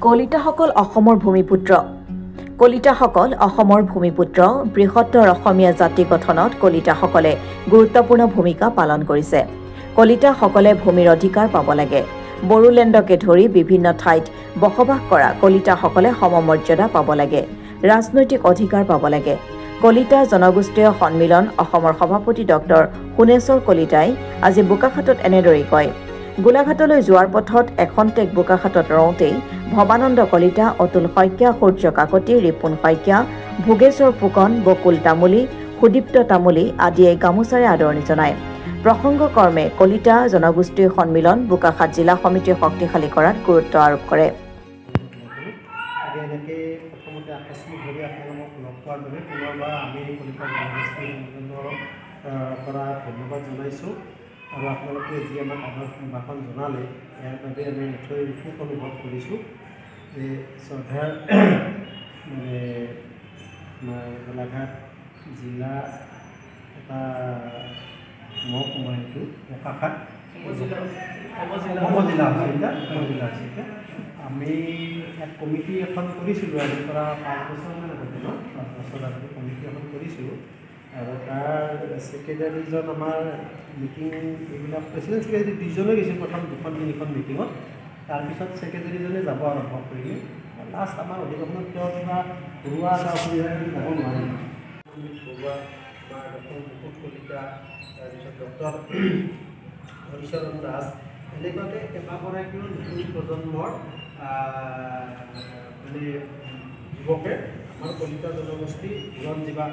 কলিতাসকল অসমৰ ভূমিপুত্ৰ। কলিতাসকল অসমৰ ভূমিপুত্ৰ। বৃহত্তৰ অসমীয়া জাতি গঠনত কলিতাসকলে গুৰুত্বপূৰ্ণ ভূমিকা পালন কৰিছে। কলিতাসকলে ভূমিৰ অধিকাৰ পাব লাগে। বড়োলেণ্ডকে ধৰি বিভিন্ন ঠাইত বসবাস কৰা কলিতাসকলে সমমৰ্যাদা পাব লাগে। ৰাজনৈতিক অধিকাৰ পাব লাগে। কলিতা জনগোষ্ঠীয় সন্মিলন অসমৰ সভাপতি ডক্টৰ সোণেশ্বৰ কলিতাই আজি বোকাখাতত এনেদৰে কয়। গোলাঘাটলৈ যোৱাৰ পথত এখন্তেক বোকাখাতত ৰওঁতেই ভৱানন্দ কলিতা, অতুল শইকীয়া, সূৰ্য কাকতি, ৰিপুণ শইকীয়া, ভোগেশ্বৰ ফুকন, বকুল তামুলী, সুদীপ্ত তামুলী আদিয়ে গামোচাৰে আদৰণি জনায়। প্ৰসংগক্ৰমে কলিতা জনগোষ্ঠীয় সন্মিলন বোকাখাত জিলা সমিতি শক্তিশালী কৰাত গুৰুত্ব আৰোপ কৰে। ধন্যবাদ জনাইছোঁ আৰু আপোনালোকে যি আমাক আদৰ সম্ভাষণ জনালে ইয়াৰ বাবে আমি নথৈ সুখ অনুভৱ কৰিছোঁ যে শ্ৰদ্ধাৰ গোলাঘাট জিলা এটা মহকুমা এইটো বোকাখাত উপজিলা হৈছে। আমি এক কমিটি এখন কৰিছিলোঁ আজিৰ পৰা 5 বছৰমান আগতে 5 বছৰ আগতে কমিটি এখন কৰিছিলোঁ আৰু তাৰ ছেক্ৰেটাৰীজন আমাৰ মিটিং এইবিলাক প্ৰেচিডেণ্ট ছেক্ৰেটাৰী দুইজনে গৈছিল প্ৰথম 2-3খন মিটিঙত। তাৰপিছত ছেক্ৰেটাৰীজনে যাব আৰম্ভ কৰিলে। লাষ্ট আমাৰ অধিৱেশনত তেওঁ কিবা ঘৰুৱা এটা অসুবিধা যাব নোৱাৰিলে। ঘৰুৱা আমাৰ ডক্টৰ মুকুট কলিতা, তাৰপিছত ডক্টৰ হৰিচৰণ দাস, এনেকুৱাকৈ কেইবাগৰাকীও নতুন প্ৰজন্মৰ যুৱকে আমাৰ কলিতা জনগোষ্ঠী বুৰঞ্জীবা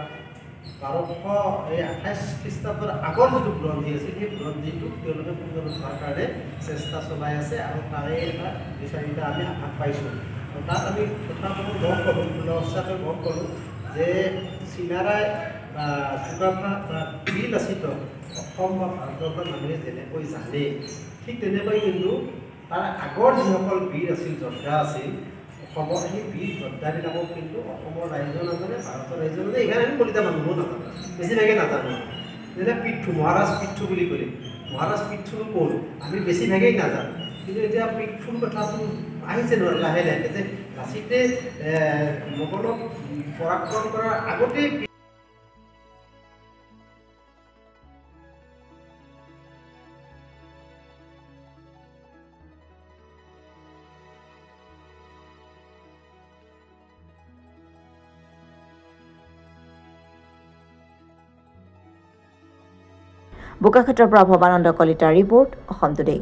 1228 খ্ৰীষ্টাব্দৰ আগৰ যিটো বুৰঞ্জী আছিল সেই বুৰঞ্জীটোক তেওঁলোকে পুনৰুদ্ধাৰ কাৰণে চেষ্টা চলাই আছে আৰু তাৰে এটা 2-4টা আমি আভাস পাইছোঁ। আৰু তাত আমি কথাবোৰ গম কৰোঁ, সঁচাকৈ গম কৰোঁ যে চিনাৰাই চুকাফা বা বীৰ লাচিত অসম বা ভাৰতবৰ্ষৰ মানুহে যেনেকৈ জানে ঠিক তেনেকৈ কিন্তু তাৰ আগৰ যিসকল বীৰ আছিল, যোদ্ধা আছিল অসমৰ, সেই বীৰ যোদ্ধাবিলাকক কিন্তু অসমৰ ৰাইজেও নাজানে, ভাৰতৰ ৰাইজেও নাজানে, এইকাৰণে আমি কলিতা মানুহো নাজানো, বেছিভাগে নাজানো। যেনে পিঠু, মহাৰাজ পিঠু বুলি ক'লে, মহাৰাজ পিঠুনো কোন আমি বেছিভাগেই নাজানো। কিন্তু এতিয়া পিঠুৰ কথাটো আহিছে লাহে লাহে যে লাচিতে মোগলক পৰাক্ৰম কৰাৰ আগতেই বোকাখাতৰ পৰা ভৱানন্দ কলিতাৰ ৰিপৰ্ট, অসম টুডে।